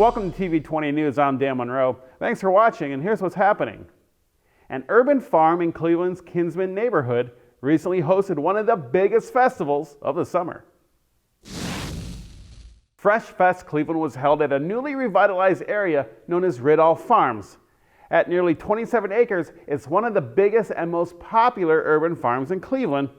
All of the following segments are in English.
Welcome to TV20 News. I'm Dan Monroe. Thanks for watching, and here's what's happening. An urban farm in Cleveland's Kinsman neighborhood recently hosted one of the biggest festivals of the summer. Fresh Fest Cleveland was held at a newly revitalized area known as Ridolph Farms. At nearly 27 acres, it's one of the biggest and most popular urban farms in Cleveland,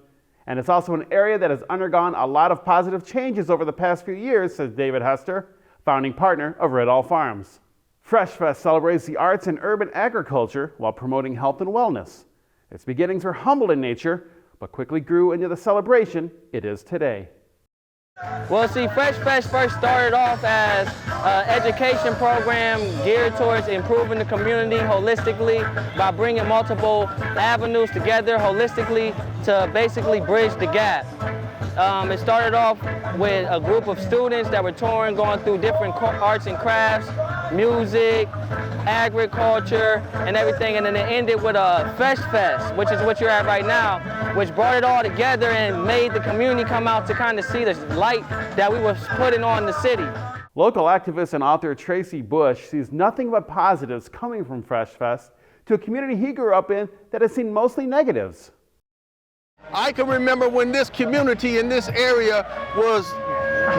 and it's also an area that has undergone a lot of positive changes over the past few years, says David Hester, founding partner of Ridolph Farms. Fresh Fest celebrates the arts and urban agriculture while promoting health and wellness. Its beginnings were humble in nature, but quickly grew into the celebration it is today. Well, see, Fresh Fest first started off as an education program geared towards improving the community holistically by bringing multiple avenues together holistically to basically bridge the gap. It started off with a group of students that were touring, going through different arts and crafts, music, agriculture, and everything, and then it ended with a Fresh Fest, which is what you're at right now, which brought it all together and made the community come out to kind of see the light that we were putting on the city. Local activist and author Tracy Bush sees nothing but positives coming from Fresh Fest to a community he grew up in that has seen mostly negatives. I can remember when this community in this area was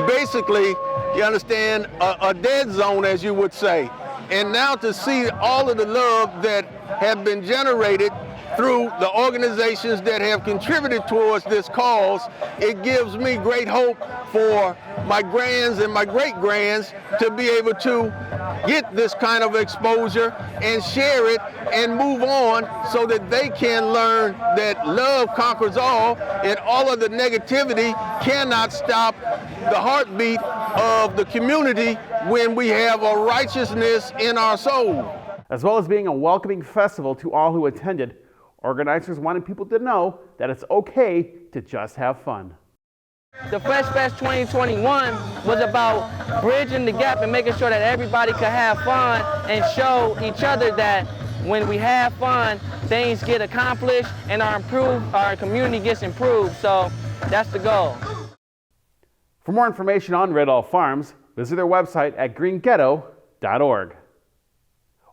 basically, you understand, a dead zone, as you would say. And now to see all of the love that have been generated through the organizations that have contributed towards this cause, it gives me great hope for my grands and my great-grands to be able to get this kind of exposure and share it and move on so that they can learn that love conquers all, and all of the negativity cannot stop the heartbeat of the community when we have a righteousness in our soul. As well as being a welcoming festival to all who attended, organizers wanted people to know that it's okay to just have fun. The Fresh Fest 2021 was about bridging the gap and making sure that everybody could have fun and show each other that when we have fun, things get accomplished and our community gets improved. So that's the goal. For more information on Ridolph Farms, visit their website at greenghetto.org.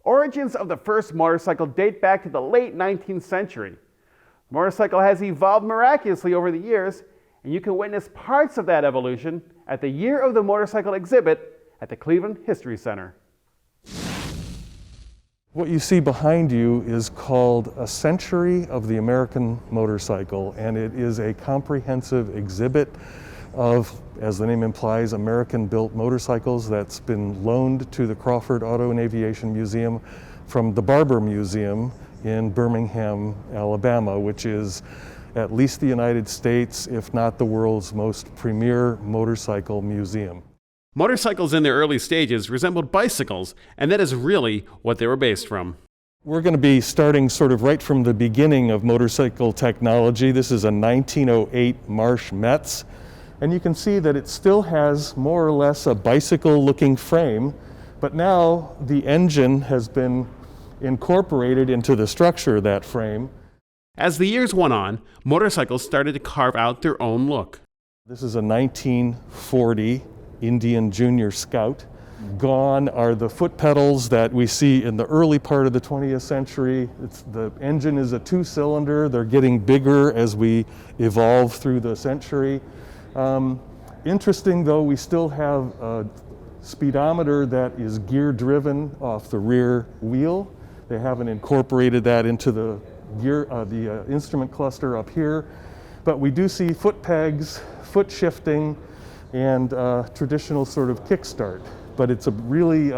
Origins of the first motorcycle date back to the late 19th century. The motorcycle has evolved miraculously over the years, and you can witness parts of that evolution at the Year of the Motorcycle exhibit at the Cleveland History Center. What you see behind you is called A Century of the American Motorcycle, and it is a comprehensive exhibit of, as the name implies, American-built motorcycles that's been loaned to the Crawford Auto and Aviation Museum from the Barber Museum in Birmingham, Alabama, which is at least the United States, if not the world's most premier motorcycle museum. Motorcycles in their early stages resembled bicycles, and that is really what they were based from. We're going to be starting sort of right from the beginning of motorcycle technology. This is a 1908 Marsh Metz. And you can see that it still has more or less a bicycle-looking frame, but now the engine has been incorporated into the structure of that frame. As the years went on, motorcycles started to carve out their own look. This is a 1940 Indian Junior Scout. Gone are the foot pedals that we see in the early part of the 20th century. The engine is a two-cylinder. They're getting bigger as we evolve through the century. Interesting though, we still have a speedometer that is gear driven off the rear wheel. They haven't incorporated that into the instrument cluster up here, but we do see foot pegs, foot shifting, and traditional sort of kickstart. But it's a really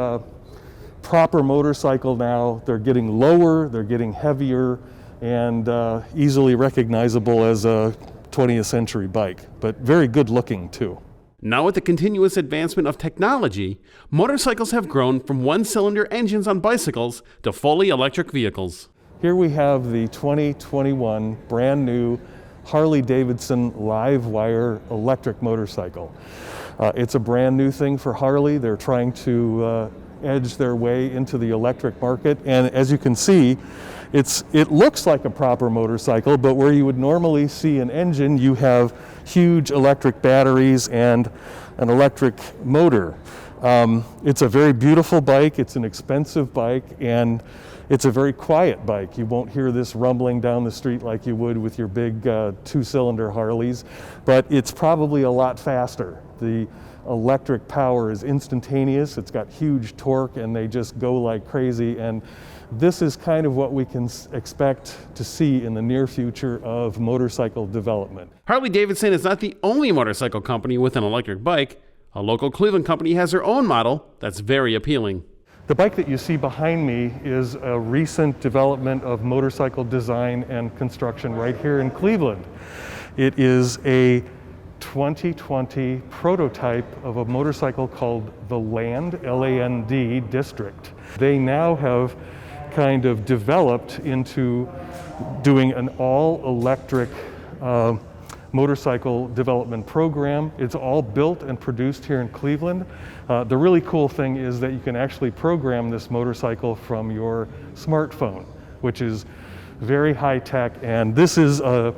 proper motorcycle now. They're getting lower, they're getting heavier, and easily recognizable as a 20th century bike, but very good looking too. Now with the continuous advancement of technology, motorcycles have grown from one-cylinder engines on bicycles to fully electric vehicles. Here we have the 2021 brand new Harley-Davidson live wire electric motorcycle. It's a brand new thing for Harley. They're trying to edge their way into the electric market, and as you can see, it looks like a proper motorcycle, but where you would normally see an engine, you have huge electric batteries and an electric motor. It's a very beautiful bike, it's an expensive bike, and it's a very quiet bike. You won't hear this rumbling down the street like you would with your big two-cylinder Harleys, but it's probably a lot faster. The electric power is instantaneous, it's got huge torque, and they just go like crazy. And this is kind of what we can expect to see in the near future of motorcycle development. Harley-Davidson is not the only motorcycle company with an electric bike. A local Cleveland company has their own model that's very appealing. The bike that you see behind me is a recent development of motorcycle design and construction right here in Cleveland. It is a 2020 prototype of a motorcycle called the Land, L-A-N-D, District. They now have kind of developed into doing an all-electric motorcycle development program. It's all built and produced here in Cleveland. The really cool thing is that you can actually program this motorcycle from your smartphone, which is very high tech, and this is a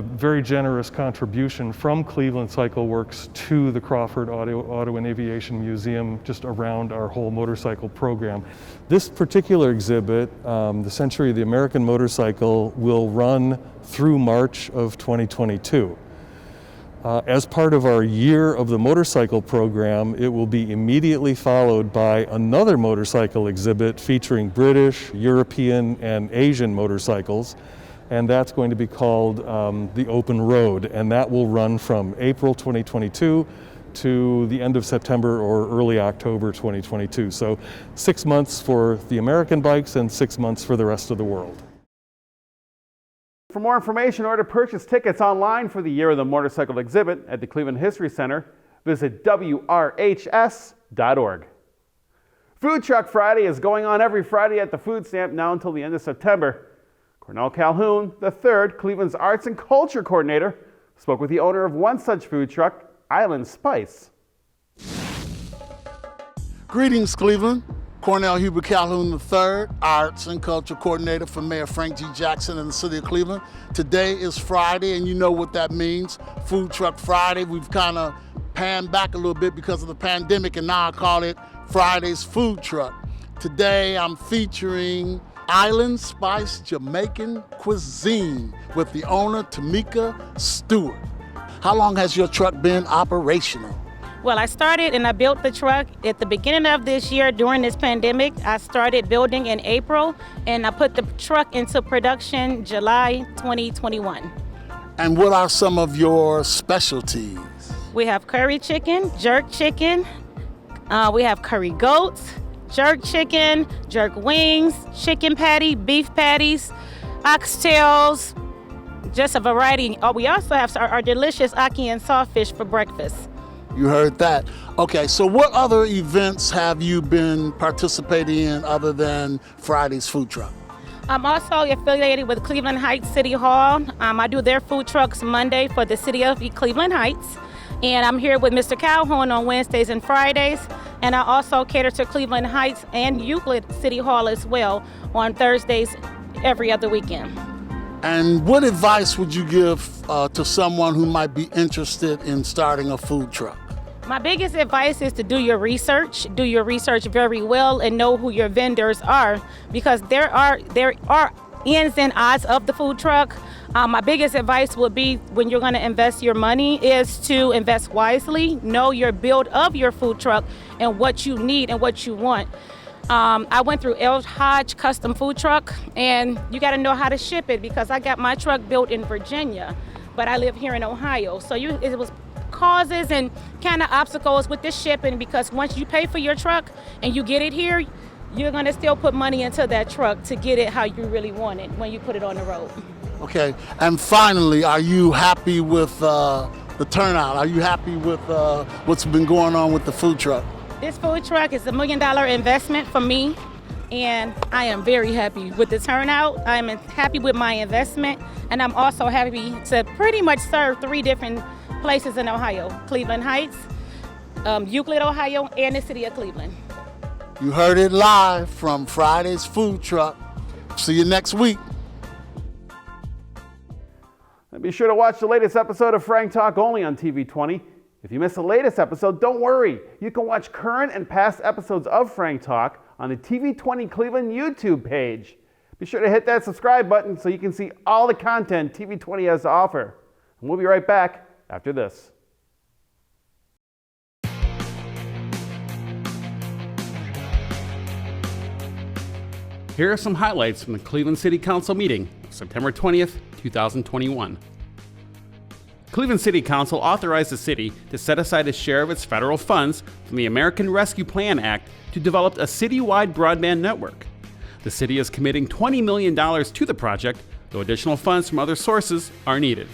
very generous contribution from Cleveland Cycle Works to the Crawford Auto and Aviation Museum, just around our whole motorcycle program. This particular exhibit, the Century of the American Motorcycle, will run through March of 2022. As part of our Year of the Motorcycle program, it will be immediately followed by another motorcycle exhibit featuring British, European, and Asian motorcycles. And that's going to be called the Open Road, and that will run from April 2022 to the end of September or early October 2022. So 6 months for the American bikes and 6 months for the rest of the world. For more information or to purchase tickets online for the Year of the Motorcycle exhibit at the Cleveland History Center, visit WRHS.org. Food Truck Friday is going on every Friday at the food stamp now until the end of September. Cornell Calhoun, III, Cleveland's Arts and Culture Coordinator, spoke with the owner of one such food truck, Island Spice. Greetings, Cleveland. Cornell Hubert Calhoun III, Arts and Culture Coordinator for Mayor Frank G. Jackson in the city of Cleveland. Today is Friday, and you know what that means. Food Truck Friday. We've kind of panned back a little bit because of the pandemic, and now I call it Friday's Food Truck. Today I'm featuring Island Spice Jamaican Cuisine with the owner, Tamika Stewart. How long has your truck been operational? Well, I started and I built the truck at the beginning of this year during this pandemic. I started building in April, and I put the truck into production July 2021. And what are some of your specialties? We have curry chicken, jerk chicken, we have curry goats, jerk chicken, jerk wings, chicken patty, beef patties, oxtails, just a variety. Oh, we also have our delicious ackee and sawfish for breakfast. You heard that. Okay, so what other events have you been participating in other than Friday's Food Truck? I'm also affiliated with Cleveland Heights City Hall. I do their food trucks Monday for the city of Cleveland Heights. And I'm here with Mr. Calhoun on Wednesdays and Fridays. And I also cater to Cleveland Heights and Euclid City Hall as well on Thursdays every other weekend. And what advice would you give to someone who might be interested in starting a food truck? My biggest advice is to do your research. Do your research very well and know who your vendors are, because there are ins and outs of the food truck. My biggest advice would be, when you're going to invest your money, is to invest wisely. Know your build of your food truck and what you need and what you want. I went through El Hodge Custom Food Truck, and you got to know how to ship it, because I got my truck built in Virginia, but I live here in Ohio. So it was causes and kind of obstacles with this shipping, because once you pay for your truck and you get it here, you're going to still put money into that truck to get it how you really want it when you put it on the road. Okay, and finally, are you happy with the turnout? Are you happy with what's been going on with the food truck? This food truck is $1 million investment for me, and I am very happy with the turnout. I'm happy with my investment, and I'm also happy to pretty much serve 3 different places in Ohio: Cleveland Heights, Euclid, Ohio, and the city of Cleveland. You heard it live from Friday's Food Truck. See you next week. And be sure to watch the latest episode of Frank Talk only on TV20. If you missed the latest episode, don't worry. You can watch current and past episodes of Frank Talk on the TV20 Cleveland YouTube page. Be sure to hit that subscribe button so you can see all the content TV20 has to offer. And we'll be right back after this. Here are some highlights from the Cleveland City Council meeting, September 20th, 2021. Cleveland City Council authorized the city to set aside a share of its federal funds from the American Rescue Plan Act to develop a citywide broadband network. The city is committing $20 million to the project, though additional funds from other sources are needed.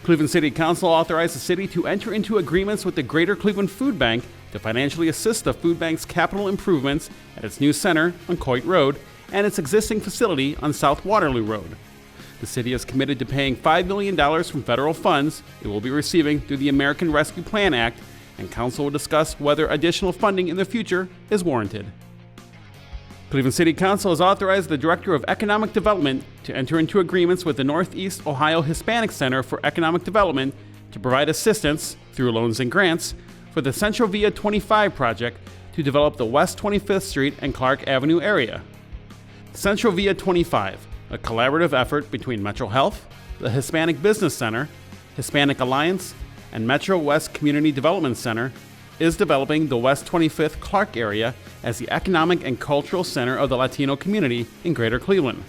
Cleveland City Council authorized the city to enter into agreements with the Greater Cleveland Food Bank to financially assist the food bank's capital improvements at its new center on Coit Road and its existing facility on South Waterloo Road. The city is committed to paying $5 million from federal funds it will be receiving through the American Rescue Plan Act, and council will discuss whether additional funding in the future is warranted. Cleveland City Council has authorized the Director of Economic Development to enter into agreements with the Northeast Ohio Hispanic Center for Economic Development to provide assistance, through loans and grants, for the Central Via 25 project to develop the West 25th Street and Clark Avenue area. Central Via 25, a collaborative effort between Metro Health, the Hispanic Business Center, Hispanic Alliance, and Metro West Community Development Center, is developing the West 25th Clark area as the economic and cultural center of the Latino community in Greater Cleveland.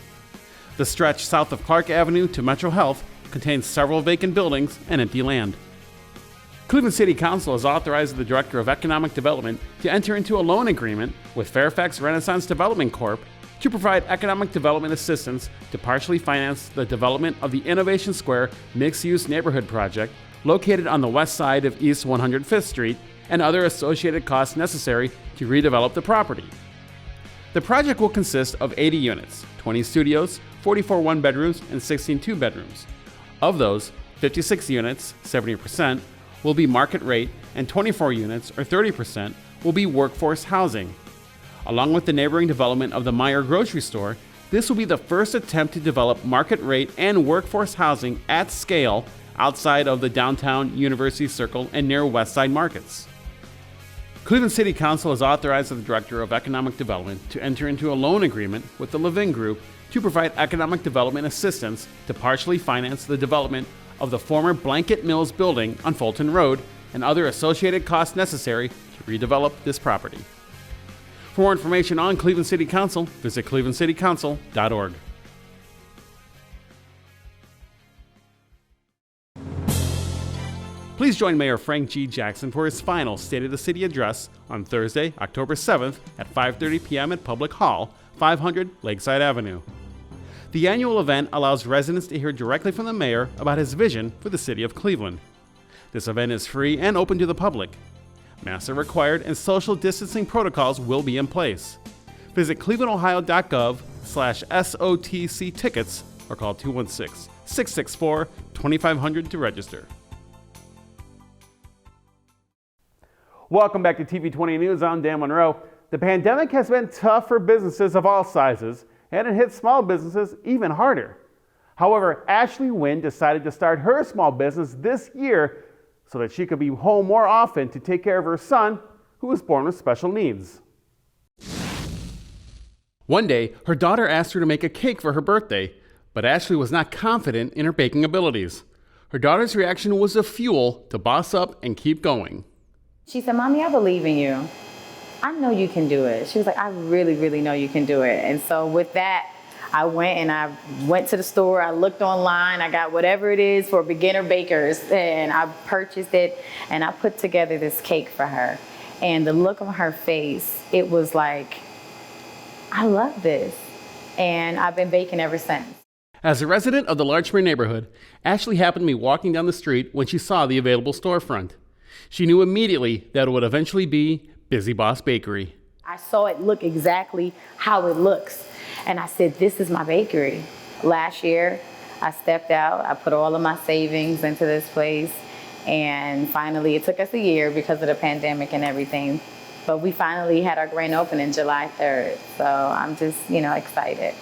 The stretch south of Clark Avenue to Metro Health contains several vacant buildings and empty land. Cleveland City Council has authorized the Director of Economic Development to enter into a loan agreement with Fairfax Renaissance Development Corp. to provide economic development assistance to partially finance the development of the Innovation Square mixed-use neighborhood project located on the west side of East 105th Street and other associated costs necessary to redevelop the property. The project will consist of 80 units, 20 studios, 44 one-bedrooms, and 16 two-bedrooms. Of those, 56 units, 70%, will be market rate, and 24 units, or 30%, will be workforce housing. Along with the neighboring development of the Meyer grocery store, this will be the first attempt to develop market rate and workforce housing at scale outside of the downtown University Circle and near West Side markets. Cleveland City Council has authorized the Director of Economic Development to enter into a loan agreement with the Levin Group to provide economic development assistance to partially finance the development of the former Blanket Mills building on Fulton Road and other associated costs necessary to redevelop this property. For more information on Cleveland City Council, visit clevelandcitycouncil.org. Please join Mayor Frank G. Jackson for his final State of the City address on Thursday, October 7th at 5:30 p.m. at Public Hall, 500 Lakeside Avenue. The annual event allows residents to hear directly from the mayor about his vision for the city of Cleveland. This event is free and open to the public. Masks are required and social distancing protocols will be in place. Visit clevelandohio.gov/SOTC tickets or call 216-664-2500 to register. Welcome back to TV20 News. I'm Dan Monroe. The pandemic has been tough for businesses of all sizes, and it hit small businesses even harder. However, Ashley Wynn decided to start her small business this year so that she could be home more often to take care of her son, who was born with special needs. One day, her daughter asked her to make a cake for her birthday, but Ashley was not confident in her baking abilities. Her daughter's reaction was a fuel to boss up and keep going. She said, "Mommy, I believe in you. I know you can do it." She was like, "I really, really know you can do it." And so with that, I went to the store, I looked online, I got whatever it is for beginner bakers, and I purchased it, and I put together this cake for her. And the look on her face, it was like, I love this. And I've been baking ever since. As a resident of the Larchmere neighborhood, Ashley happened to be walking down the street when she saw the available storefront. She knew immediately that it would eventually be Busy Boss Bakery. I saw it look exactly how it looks. And I said, this is my bakery. Last year, I stepped out. I put all of my savings into this place. And finally, it took us a year because of the pandemic and everything. But we finally had our grand opening July 3rd. So I'm just, excited.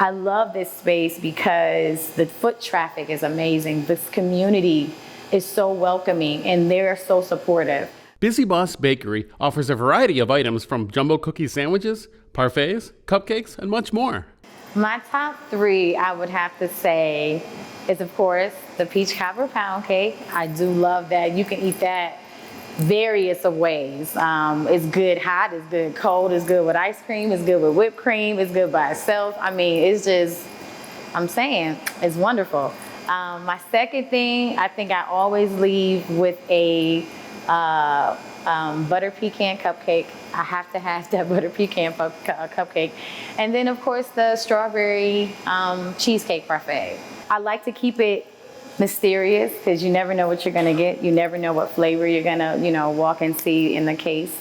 I love this space because the foot traffic is amazing. This community is so welcoming and they're so supportive. Busy Boss Bakery offers a variety of items from jumbo cookie sandwiches, parfaits, cupcakes, and much more. My top 3, I would have to say, is of course the peach cobbler pound cake. I do love that. You can eat that various of ways. It's good hot, it's good cold, it's good with ice cream, it's good with whipped cream, it's good by itself. I mean, it's just, I'm saying, it's wonderful. My second thing, I think I always leave with a butter pecan cupcake. I have to have that butter pecan cupcake. And then of course the strawberry cheesecake parfait. I like to keep it mysterious because you never know what you're gonna get. You never know what flavor you're gonna, walk and see in the case.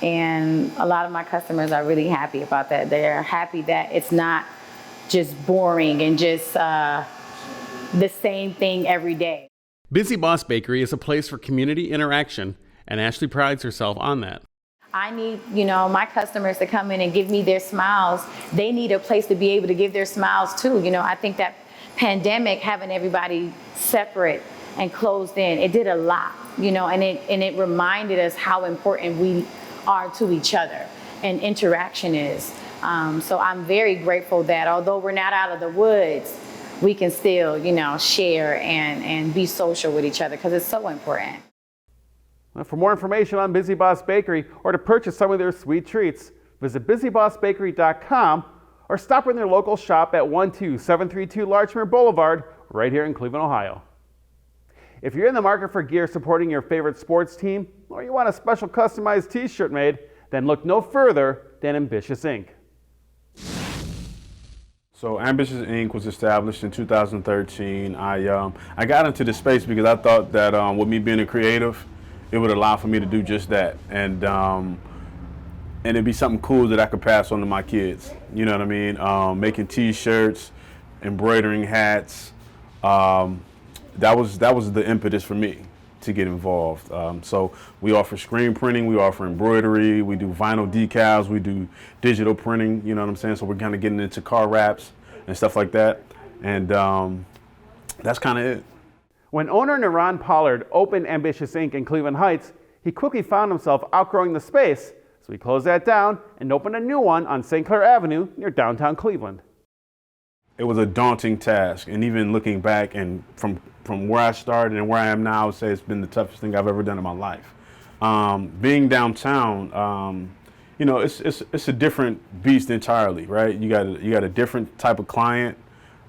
And a lot of my customers are really happy about that. They're happy that it's not just boring and just the same thing every day. Busy Boss Bakery is a place for community interaction, and Ashley prides herself on that. I need, my customers to come in and give me their smiles. They need a place to be able to give their smiles too. I think that pandemic, having everybody separate and closed in, it did a lot, and it reminded us how important we are to each other and interaction is. So I'm very grateful that although we're not out of the woods, we can still, share and be social with each other because it's so important. For more information on Busy Boss Bakery or to purchase some of their sweet treats, visit busybossbakery.com or stop in their local shop at 12732 Larchmere Boulevard, right here in Cleveland, Ohio. If you're in the market for gear supporting your favorite sports team, or you want a special customized t-shirt made, then look no further than Ambitious Inc. So Ambitious Inc. was established in 2013. I got into this space because I thought that with me being a creative, it would allow for me to do just that, and it'd be something cool that I could pass on to my kids. You know what I mean? Making T-shirts, embroidering hats. That was the impetus for me to get involved. So we offer screen printing, we offer embroidery, we do vinyl decals, we do digital printing. You know what I'm saying? So we're kind of getting into car wraps and stuff like that, and that's kind of it. When owner Naran Pollard opened Ambitious Inc. in Cleveland Heights, he quickly found himself outgrowing the space, so he closed that down and opened a new one on St. Clair Avenue near downtown Cleveland. It was a daunting task, and even looking back and from where I started and where I am now, I would say it's been the toughest thing I've ever done in my life. Being downtown, it's a different beast entirely, right? You got a different type of client.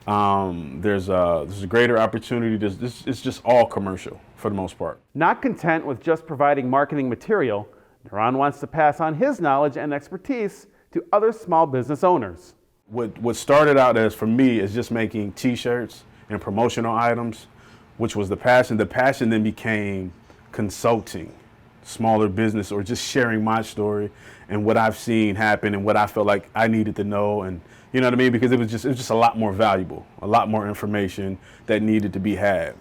There's a greater opportunity. It's just all commercial for the most part. Not content with just providing marketing material, Naran wants to pass on his knowledge and expertise to other small business owners. What started out as for me is just making T-shirts and promotional items, which was the passion. The passion then became consulting smaller business or just sharing my story and what I've seen happen and what I felt like I needed to know, and you know what I mean? Because it was just a lot more valuable, a lot more information that needed to be had.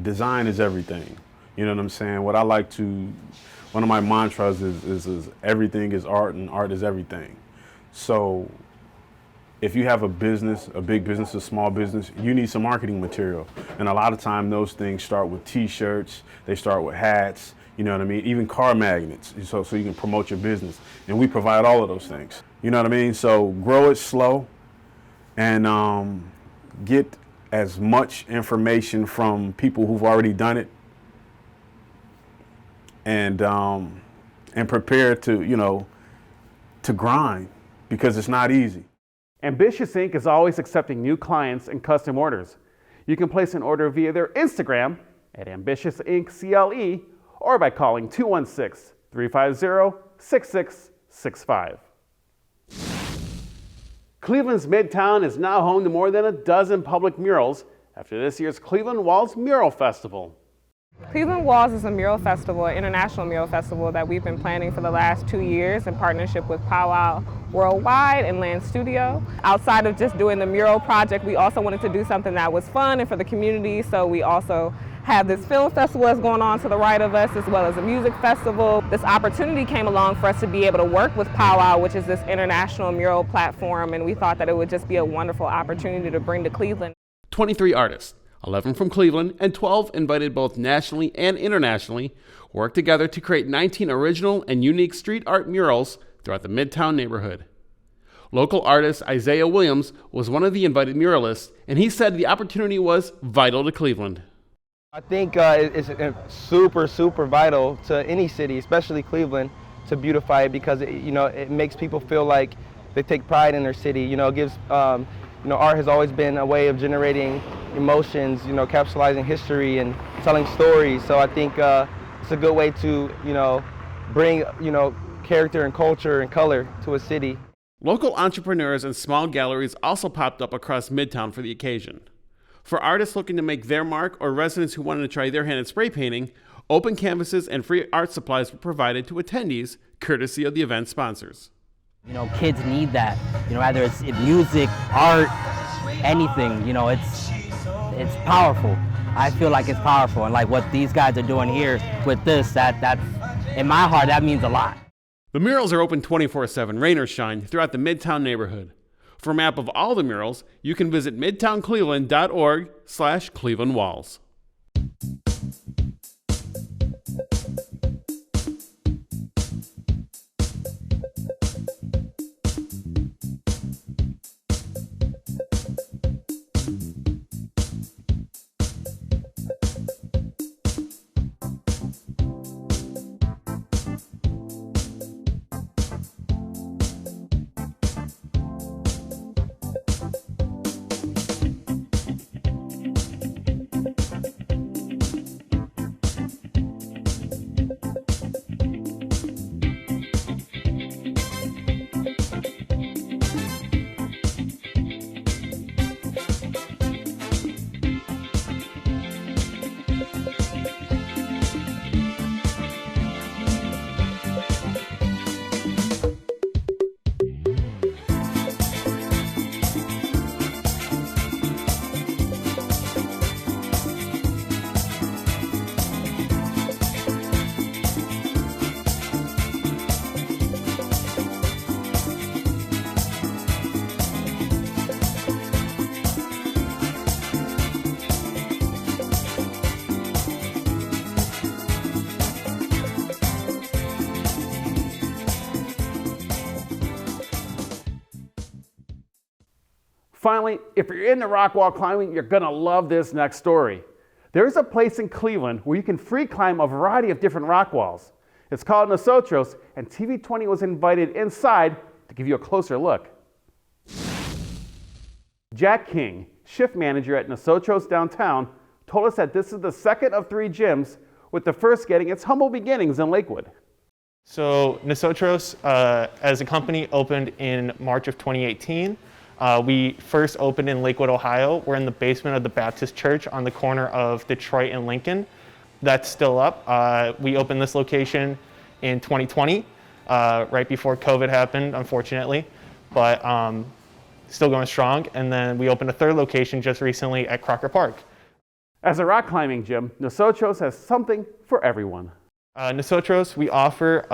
Design is everything. You know what I'm saying? One of my mantras is everything is art and art is everything. So if you have a business, a big business, a small business, you need some marketing material. And a lot of time those things start with T-shirts, they start with hats, you know what I mean? Even car magnets, so you can promote your business. And we provide all of those things. You know what I mean? So grow it slow and get as much information from people who've already done it, and prepare to grind, because it's not easy. Ambitious Inc. is always accepting new clients and custom orders. You can place an order via their Instagram at Ambitious Inc. CLE or by calling 216-350-6665. Cleveland's Midtown is now home to more than a dozen public murals after this year's Cleveland Walls Mural Festival. Cleveland Walls is a mural festival, an international mural festival that we've been planning for the last 2 years in partnership with Powwow Worldwide and Land Studio. Outside of just doing the mural project, we also wanted to do something that was fun and for the community, so we also have this film festival that's going on to the right of us, as well as a music festival. This opportunity came along for us to be able to work with Powwow, which is this international mural platform, and we thought that it would just be a wonderful opportunity to bring to Cleveland. 23 artists, 11 from Cleveland, and 12 invited both nationally and internationally, worked together to create 19 original and unique street art murals throughout the Midtown neighborhood. Local artist Isaiah Williams was one of the invited muralists, and he said the opportunity was vital to Cleveland. I think it's super vital to any city, especially Cleveland, to beautify it because it makes people feel like they take pride in their city. It gives art has always been a way of generating emotions, capsulizing history and telling stories. So I think it's a good way to bring character and culture and color to a city. Local entrepreneurs and small galleries also popped up across Midtown for the occasion. For artists looking to make their mark or residents who wanted to try their hand at spray painting, open canvases and free art supplies were provided to attendees, courtesy of the event sponsors. Kids need that. Whether it's music, art, anything. It's powerful. I feel like it's powerful, and like what these guys are doing here with this, that's in my heart, that means a lot. The murals are open 24/7, rain or shine, throughout the Midtown neighborhood. For a map of all the murals, you can visit midtowncleveland.org/Cleveland Walls. Finally, if you're into rock wall climbing, you're gonna love this next story. There's a place in Cleveland where you can free climb a variety of different rock walls. It's called Nosotros, and TV20 was invited inside to give you a closer look. Jack King, shift manager at Nosotros downtown, told us that this is the second of 3 gyms, with the first getting its humble beginnings in Lakewood. So Nosotros, as a company, opened in March of 2018. We first opened in Lakewood, Ohio. We're in the basement of the Baptist Church on the corner of Detroit and Lincoln. That's still up. We opened this location in 2020, right before COVID happened, unfortunately, but still going strong. And then we opened a third location just recently at Crocker Park. As a rock climbing gym, Nosotros has something for everyone. Nosotros, we offer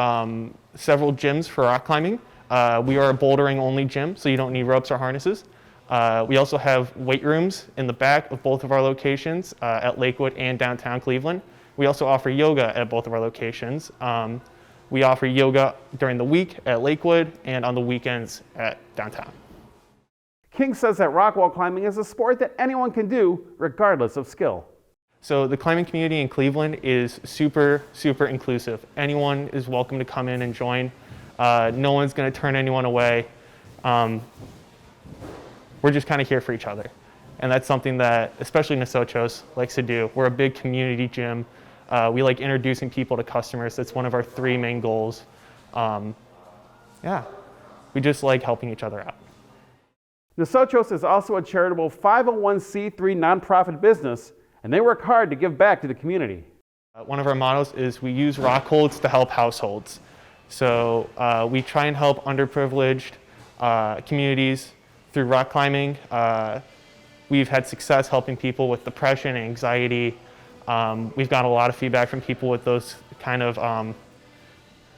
several gyms for rock climbing. We are a bouldering only gym, so you don't need ropes or harnesses. We also have weight rooms in the back of both of our locations at Lakewood and downtown Cleveland. We also offer yoga at both of our locations. We offer yoga during the week at Lakewood and on the weekends at downtown. King says that rock wall climbing is a sport that anyone can do, regardless of skill. So the climbing community in Cleveland is super inclusive. Anyone is welcome to come in and join. No one's going to turn anyone away. We're just kind of here for each other. And that's something that especially Nosotros likes to do. We're a big community gym. We like introducing people to customers. That's one of our 3 main goals. We just like helping each other out. Nosotros is also a charitable 501c3 nonprofit business, and they work hard to give back to the community. One of our mottos is we use rock holds to help households. So we try and help underprivileged communities through rock climbing. We've had success helping people with depression and anxiety. We've got a lot of feedback from people with those kind of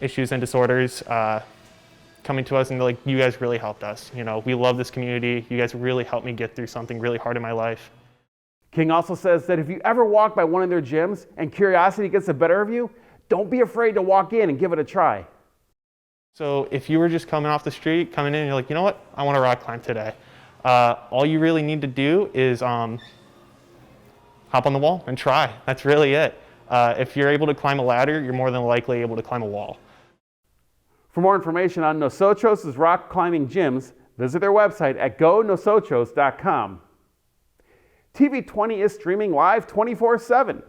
issues and disorders coming to us and like, you guys really helped us. We love this community. You guys really helped me get through something really hard in my life. King also says that if you ever walk by one of their gyms and curiosity gets the better of you, don't be afraid to walk in and give it a try. So if you were just coming off the street, coming in, and you're like, you know what, I want to rock climb today. All you really need to do is hop on the wall and try. That's really it. If you're able to climb a ladder, you're more than likely able to climb a wall. For more information on Nosotros' rock climbing gyms, visit their website at gonosotros.com. TV20 is streaming live 24/7.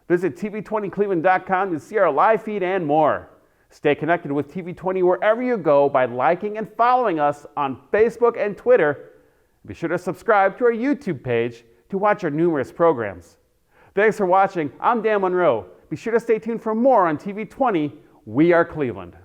Visit TV20cleveland.com to see our live feed and more. Stay connected with TV20 wherever you go by liking and following us on Facebook and Twitter. Be sure to subscribe to our YouTube page to watch our numerous programs. Thanks for watching. I'm Dan Monroe. Be sure to stay tuned for more on TV20. We are Cleveland.